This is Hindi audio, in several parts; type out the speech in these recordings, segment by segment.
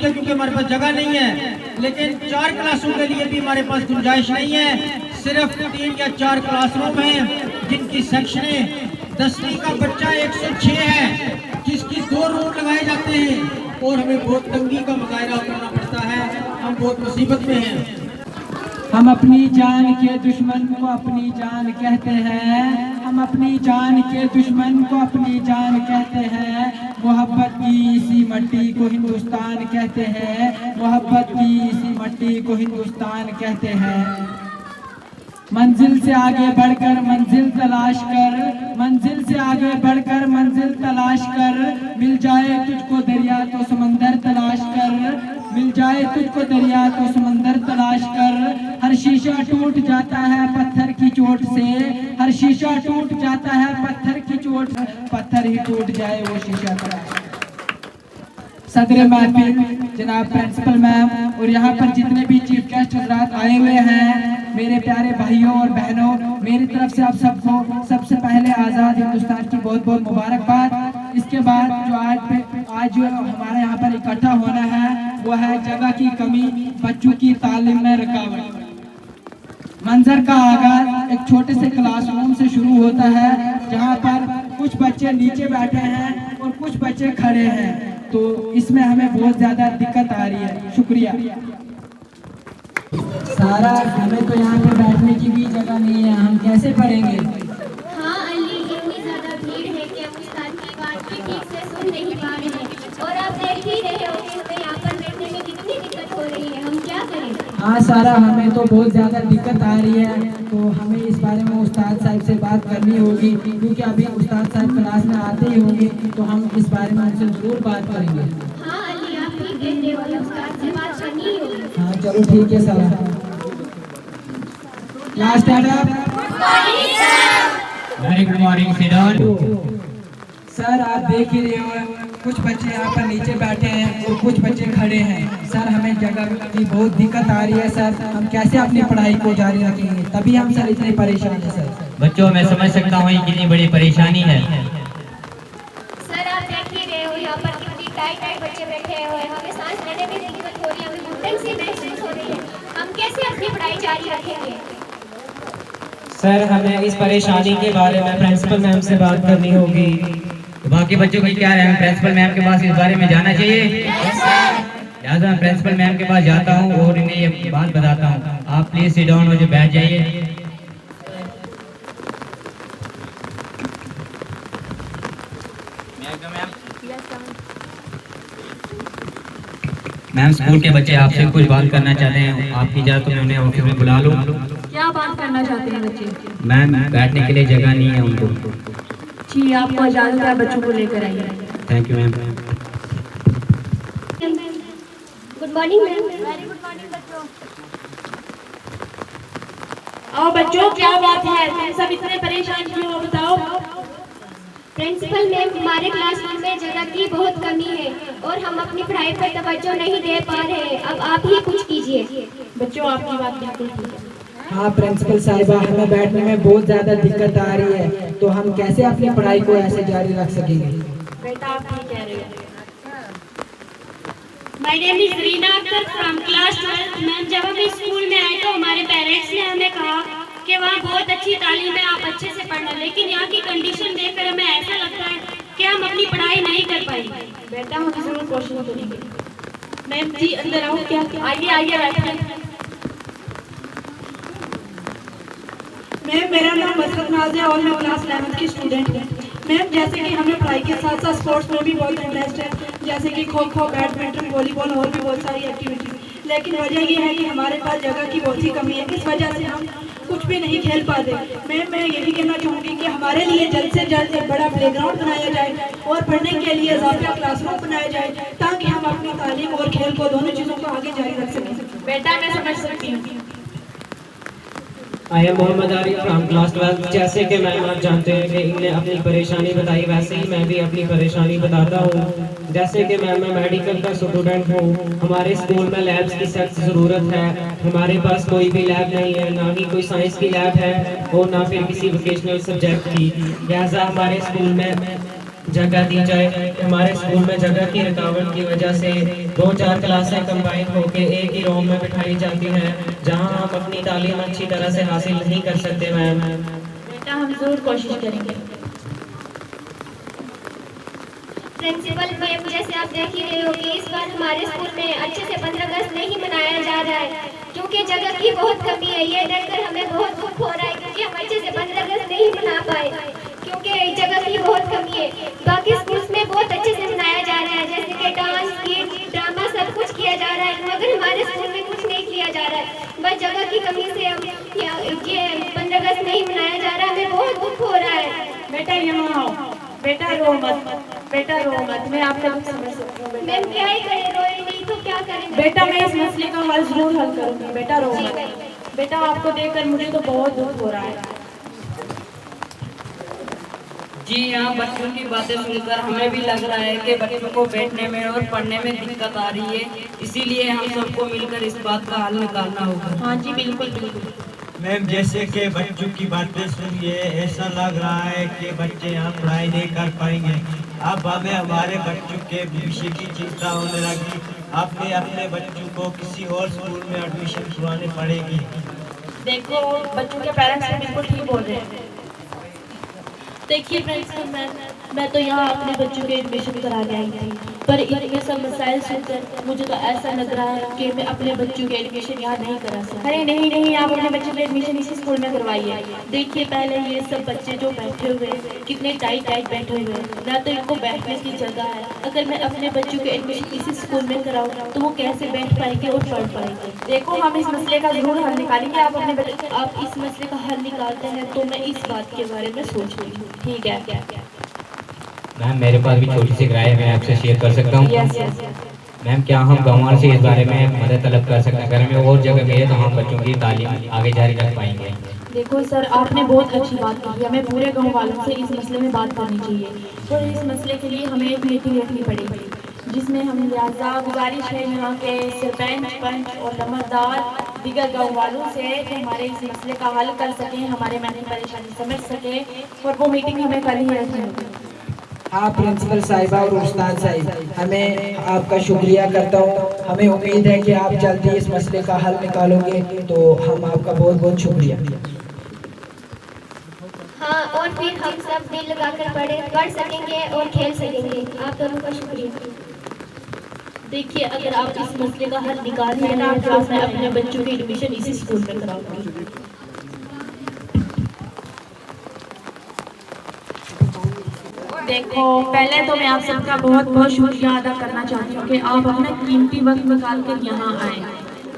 है क्योंकि हमारे पास जगह नहीं है, लेकिन 4 क्लासों के लिए भी हमारे पास गुंजाइश नहीं है। सिर्फ 3 या 4 क्लासरूम हैं जिनकी सेक्शनें 10वीं का बच्चा 106 है, जिसकी 2 रूम लगाए जाते हैं और हमें बहुत तंगी का मुजाहरा करना पड़ता है। हम बहुत मुसीबत में हैं। हम अपनी जान के दुश्मन को अपनी जान कहते हैं, हम अपनी जान के दुश्मन को अपनी जान कहते हैं। मोहब्बत की इसी मट्टी को हिंदुस्तान कहते हैं, मोहब्बत की इसी मट्टी को हिंदुस्तान कहते हैं। मंजिल से आगे बढ़कर मंजिल तलाश कर, मंजिल से आगे बढ़कर मंजिल तलाश कर, मिल जाए तुझको दरिया तो समंदर तलाश कर, मिल जाए तुझको दरिया तो समंदर तलाश कर। हर शीशा टूट जाता है पत्थर की चोट से, हर शीशा टूट जाता है पत्थर की चोट से, पत्थर ही टूट जाए वो शीशा तलाश। सदर महफिल जनाब प्रिंसिपल मैम और यहाँ पर जितने भी चीफ गेस्ट हजरात आए हुए हैं, मेरे प्यारे भाइयों और बहनों, मेरी तरफ से आप सबको सबसे पहले आज़ाद हिंदुस्तान की बहुत बहुत मुबारकबाद। इसके बाद जो हमारे यहाँ पर इकट्ठा होना है वो है जगह की कमी, बच्चों की तालीम में रुकावट। मंजर का आगाज एक छोटे से क्लासरूम से शुरू होता है जहाँ पर कुछ बच्चे नीचे बैठे हैं और कुछ बच्चे खड़े हैं, तो इसमें हमें बहुत ज्यादा दिक्कत आ रही है। शुक्रिया सारा, हमें तो यहाँ पे बैठने की भी जगह नहीं है, हम कैसे पढ़ेंगे? हाँ अली, इतनी ज्यादा भीड़ है कि हम उस्ताद की बात भी ठीक से सुन नहीं पा रहे हैं और आप देख ही रहे हो कि हमें यहाँ पर बैठने में कितनी दिक्कत हो रही है, हम क्या करें? हाँ सारा, हमें तो बहुत ज़्यादा दिक्कत आ रही है, तो हमें इस बारे में उस्ताद साहब से बात करनी होगी, क्योंकि अभी उस्ताद साहब क्लास में आते ही होंगे, तो हम इस बारे में उनसे ज़रूर बात करेंगे। हाँ अली, आप ठीक कहते हो, उस्ताद से बात करनी ही होगी। हाँ चलो ठीक है सारा। लास्ट वेरी गुड मॉर्निंग सिडॉन। सर आप देख ही रहे हो, कुछ बच्चे यहाँ पर नीचे बैठे हैं और कुछ बच्चे खड़े हैं। सर हमें जगह की बहुत दिक्कत आ रही है सर, हम कैसे अपनी पढ़ाई को जारी रखेंगे? तभी हम सर इतने परेशान हैं सर। बच्चों मैं समझ सकता हूँ कितनी बड़ी परेशानी है। सर आप देख ही रहे हो यहाँ पर कितनी टाइट बच्चे बैठे हुए हैं, हमें सांस लेने में दिक्कत हो रही है, हमें घुटन सी महसूस हो रही है, हम कैसे अपनी पढ़ाई जारी रखेंगे? सर हमें इस परेशानी के बारे में प्रिंसिपल मैम से बात करनी होगी। तो बाकी बच्चों की क्या है, प्रिंसिपल मैम के पास इस बारे में जाना चाहिए। लिहाजा मैं प्रिंसिपल मैम के पास जाता हूँ और इन्हें ये बात बताता हूँ। आप प्लीज सिट डाउन हो, बैठ जाइए। मैम स्कूल के बच्चे आपसे कुछ बात करना चाहते हैं, आपकी इजाजत तो मैं उन्हें ऑफिस में बुला लूँ। क्या बात करना चाहते हैं बच्चे? मैम बैठने के लिए जगह नहीं है उनको। जी आपको इजाजत है, बच्चों को लेकर आइए। Thank you ma'am. Good morning ma'am. Very good morning बच्चों। आओ बच्चों, क्या बात है, तुम सब इतने परेशान क्यों हो, बताओ। प्रिंसिपल मैम, हमारे क्लासरूम में जगह की बहुत कमी है और हम अपनी पढ़ाई पर तवज्जो नहीं दे पा रहे हैं, अब आप ही कुछ कीजिए। बच्चों आपकी बात बिल्कुल ठीक है। हाँ प्रिंसिपल साहिबा, हमें बैठने में बहुत ज़्यादा दिक्कत आ रही है, तो हम कैसे अपनी पढ़ाई को ऐसे जारी रख सकेंगे? बेटा आप ठीक कह रहे हो। My name is Reena Akhtar from class 12। Ma'am जब हम इस स्कूल में आए तो हमारे पेरेंट्स ने हमें कहा कि वहाँ बहुत अच्छी तालीम है, आप अच्छे से पढ़ना, लेकिन यहाँ की कंडीशन देखकर हमें ऐसा लगता है कि हम अपनी पढ़ाई नहीं कर पाएंगे। बेटा हम जरूर कोशिश करेंगे। मैम जी अंदर आओ। क्या आइए आइए बैठिए। मैम मेरा नाम मसरत नाज है और मैं क्लास 11th की स्टूडेंट हूँ। मैम जैसे कि हमें पढ़ाई के साथ साथ स्पोर्ट्स में भी बहुत इंटरेस्ट है, जैसे कि खो खो, बैडमिंटन, वॉलीबॉल और भी बहुत सारी एक्टिविटीज, लेकिन वजह ये है कि हमारे पास जगह की बहुत ही कमी है, इस वजह से हम कुछ भी नहीं खेल पाते। मैम मैं यही कहना चाहूँगी कि हमारे लिए जल्द से जल्द एक बड़ा प्लेग्राउंड बनाया जाए और पढ़ने के लिए ज़ाबिता क्लासरूम बनाया जाए, ताकि हम अपनी तालीम और खेल को दोनों चीज़ों को आगे जारी रख सकें। बेटा मैं समझ सकती हूँ। I am Mohammad Arif from class 12। जैसे कि मैम आप जानते हैं कि इनने अपनी परेशानी बताई, वैसे ही मैं भी अपनी परेशानी बताता हूँ। जैसे कि मैं मेडिकल का स्टूडेंट हूँ, हमारे स्कूल में लैब्स की सख्त ज़रूरत है। हमारे पास कोई भी लैब नहीं है, ना ही कोई साइंस की लैब है और ना फिर किसी वोकेशनल सब्जेक्ट की। लिहाजा हमारे स्कूल में जगह दी जाए। हमारे स्कूल में जगह की रुकावट की वजह से 2-4 क्लासें कंबाइन होकर एक ही रूम में बिठाई जाती हैं, जहां हम अपनी तालीम अच्छी तरह से हासिल नहीं कर सकते मैम। बेटा हम जरूर कोशिश करेंगे। प्रिंसिपल मैम, जैसे आप देख ही रहे हो कि इस बार हमारे स्कूल में अच्छे से 15 अगस्त नहीं मनाया जा रहा है, क्योंकि जगह की बहुत कमी है। ये देखकर हमें बहुत दुख हो रहा है क्योंकि हम अच्छे से 15 अगस्त नहीं मना पाए, क्योंकि जगह की बहुत कमी है। बाकी स्कूल्स में बहुत अच्छे से मनाया जा रहा है, जैसे कि डांस, गीत, ड्रामा सब कुछ किया जा रहा है, मगर हमारे स्कूल में कुछ नहीं किया जा रहा है। बस जगह की कमी से हम ये 15 अगस्त नहीं मनाया जा रहा है, हमें बहुत दुख हो रहा है। बेटा यहाँ आओ, बेटा रो मत, बेटा रो मत, मैं आपका दुख समझ सकती हूँ। मैम क्या ही करें, रोए नहीं तो क्या करें। बेटा मैं इस मसले का हल जरूर हल करूँगी, बेटा रो मत। बेटा आपको देखकर मुझे तो बहुत दुख हो रहा है। जी हाँ, बच्चों की बातें सुनकर हमें भी लग रहा है कि बच्चों को बैठने में और पढ़ने में दिक्कत आ रही है, इसीलिए हम सबको मिलकर इस बात का हल निकालना होगा। हाँ जी बिल्कुल बिल्कुल। मैम जैसे कि बच्चों की बातें सुनिए, ऐसा लग रहा है कि बच्चे यहाँ पढ़ाई नहीं कर पाएंगे। अब हमें हमारे बच्चों के भविष्य की चिंता होने लगी। आपने अपने बच्चों को किसी और स्कूल में एडमिशन करवानी पड़ेगी। देखो बच्चों के पेरेंट्स भी बिल्कुल ठीक बोल रहे हैं। देखिए प्रिंसिपल मैम, मैं तो यहाँ अपने बच्चों के एडमिशन कराने आई थी, पर इनके सब मसाइल सुनकर मुझे तो ऐसा लग रहा है कि मैं अपने बच्चों के एडमिशन यहाँ नहीं करा सकती। अरे नहीं नहीं, आप अपने बच्चों के एडमिशन इसी स्कूल में करवाइए। देखिए पहले ये सब बच्चे जो बैठे हुए हैं कितने टाइट बैठे हुए हैं, ना तो इनको बैठने की जगह है। अगर मैं अपने बच्चों के एडमिशन इसी स्कूल में कराऊँ तो वो कैसे बैठ पाएंगे और पढ़ पाएंगे। देखो हम इस मसले का जरूर हल निकालेंगे। आप अपने बच्चे, आप इस मसले का हल निकालते हैं तो मैं इस बात के बारे में सोच रही हूँ। ठीक है मैम, मेरे पास भी छोटी सी राय है, मैं आपसे शेयर कर सकता हूँ। Yes yes. मैम, क्या हम गाँव से इस बारे में मदद तलब कर सकते हैं? अगर हमें और जगह मिले तो हम बच्चों की तालीम आगे जारी रख पाएंगे। देखो सर, आपने बहुत अच्छी बात की है। हमें पूरे गांव वालों से इस मसले में बात करनी चाहिए और इस मसले के लिए हमें एक मीटिंग रखनी पड़ेगी, जिसमें हम लिहाजा गुजारिश है यहाँ के सरपंच, पंच और नंबरदार दीगर गाँव वालों से कि हमारे इस मसले का हल कर सकें, हमारे मन की परेशानी समझ सकें, और वो मीटिंग हमें कल ही रखनी होगी। हाँ प्रिंसिपल साहिबा और उस्ताद साहिब, हमें आपका शुक्रिया करता हूँ। हमें उम्मीद है कि आप जल्दी इस मसले का हल निकालोगे, तो हम आपका बहुत बहुत शुक्रिया। हाँ, और फिर हम सब दिल लगाकर पढ़ सकेंगे और खेल सकेंगे। आप दोनों का शुक्रिया। देखिए अगर आप इस मसले का हल निकाल रहे हैं तो मैं अपने बच्चों की एडमिशन इसी स्कूल में कराऊंगी। देखो पहले तो मैं आप सबका बहुत बहुत शुक्रिया अदा करना चाहती हूँ कि आप अपना कीमती वक्त निकाल कर यहाँ आए,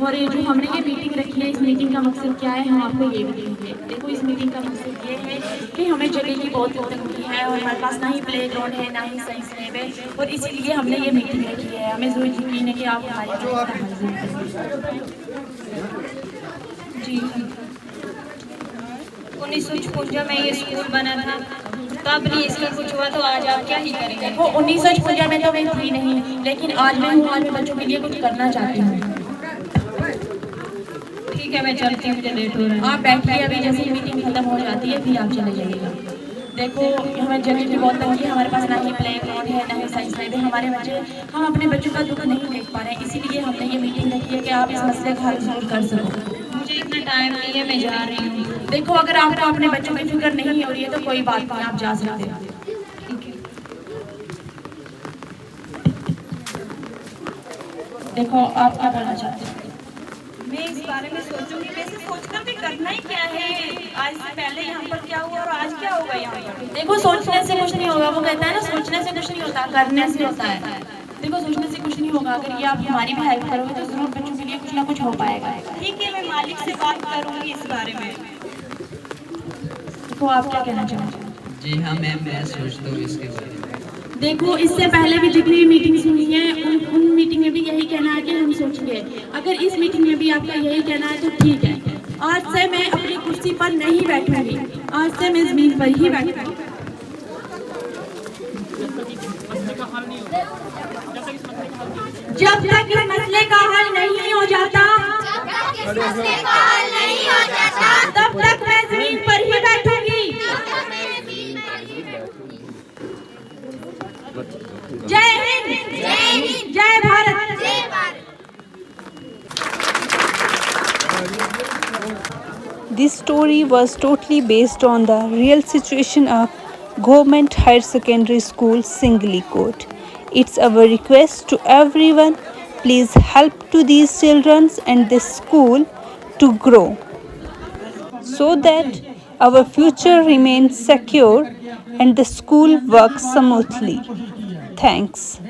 और ये जो हमने ये मीटिंग रखी है, इस मीटिंग का मकसद क्या है हम आपको ये भी देंगे। देखो इस मीटिंग का मकसद ये है कि हमें जगह की बहुत तंगी है और हमारे पास ना ही प्ले ग्राउंड है, ना ही साइंस लैब है, और इसीलिए हमने ये मीटिंग रखी है। हमें जरूर यकीन है कि आप हमारी जी 1956 में ये स्कूल बना था, तब नहीं इसका कुछ हुआ, तो आज आप क्या ही करेंगे। देखो 1956 में तो मैं थी नहीं, लेकिन आज मैं हूँ, आज मैं बच्चों के लिए कुछ करना चाहती हूँ। ठीक है मैं चलती हूँ, मुझे लेट हो रहा है। आप बैठिए, अभी जैसे मीटिंग खत्म हो जाती है फिर आप चले जाइएगा। देखो हमें जगह की बहुत तंगी है, हमारे पास ना ही प्ले ग्राउंड है, ना ही साइंस लैब है। हमारे बच्चे, हम अपने बच्चों का दुख नहीं देख पा रहे हैं, इसीलिए हमने ये मीटिंग रखी है कि आप इस मसले का हल जरूर कर सको। मुझे इतना टाइम नहीं है, मैं जा रही हूँ। देखो अगर आपको अपने बच्चों की फिक्र नहीं हो रही है तो कोई बात नहीं, आप जा सकते हैं। देखो आप क्या बोलना चाहते हैं? मैं इस बारे में सोचूंगी, वैसे सोचकर भी करना ही क्या है। आज से पहले यहाँ पर क्या हुआ और आज क्या होगा यहाँ पर। देखो सोचने से कुछ नहीं होगा, वो कहता है ना सोचने से कुछ नहीं होता, करने से होता है। देखो सोचने से कुछ नहीं होगा, अगर ये आप हमारी भी हेल्प करोगे तो जरूर बच्चों के लिए कुछ ना कुछ हो पाएगा। ठीक है मैं मालिक से बात करूंगी इस बारे में। देखो आप क्या कहना चाहते हैं? जी हाँ मैम, मैं सोचता हूँ इसके बारे में। देखो इससे पहले भी जितनी मीटिंग्स हुई हैं उन मीटिंग में भी यही कहना है कि हम सोचेंगे। अगर इस मीटिंग में भी आपका यही कहना है तो ठीक है, आज से मैं अपनी कुर्सी पर नहीं बैठूंगी, आज से मैं जमीन पर ही बैठूंगी। जब तक इस मसले का हल नहीं हो जाता तब तक मैं जमीन पर ही बैठूंगी। हिंद, जय Bharat. This story was totally based on the real situation of Government Higher Secondary School Singlikot. It's our request to everyone, please help to these children and this school to grow so that our future remains secure and the school works smoothly. Thanks.